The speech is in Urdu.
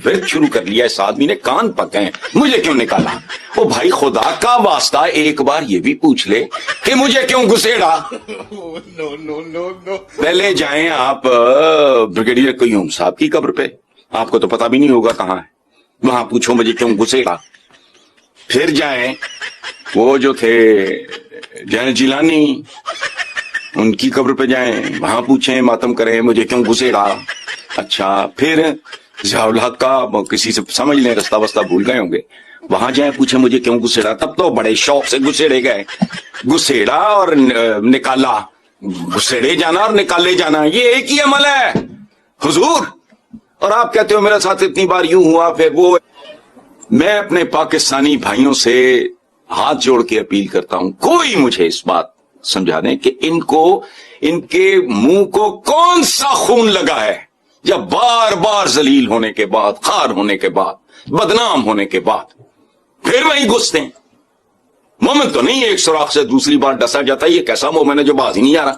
ورد شروع کر لیا اس آدمی نے, کان پکے ہیں, مجھے کیوں نکالا؟ وہ بھائی خدا کا واسطہ ایک بار یہ بھی پوچھ لے کہ مجھے کیوں گھسیڑا. پہلے جائیں آپ بریگیڈیئر قیوم صاحب کی قبر پہ, آپ کو تو پتا بھی نہیں ہوگا کہاں ہے, وہاں پوچھو مجھے کیوں گھسیڑا. پھر جائیں وہ جو تھے جین جیلانی, ان کی قبر پہ جائیں, وہاں پوچھیں ماتم کریں مجھے کیوں گھسیڑا. اچھا پھر ضیاء الحق کا کسی سے سمجھ لیں رستہ وسطہ بھول گئے ہوں گے, وہاں جائیں پوچھیں مجھے کیوں گھسیڑا. تب تو بڑے شوق سے گھسیڑے گئے, گھسیڑا اور نکالا, گھسیڑے جانا اور نکالے جانا یہ ایک ہی عمل ہے حضور. اور آپ کہتے ہو میرے ساتھ اتنی بار یوں ہوا پھر وہ. میں اپنے پاکستانی بھائیوں سے ہاتھ جوڑ کے اپیل کرتا ہوں, کوئی مجھے اس بات سمجھا دیں کہ ان کے منہ کو کون سا خون لگا ہے جب بار بار ذلیل ہونے کے بعد, خار ہونے کے بعد, بدنام ہونے کے بعد پھر وہیں گھستے ہیں. مومن تو نہیں ایک سوراخ سے دوسری بار ڈسا جاتا, یہ کیسا مومن ہے جو باز ہی نہیں آ رہا.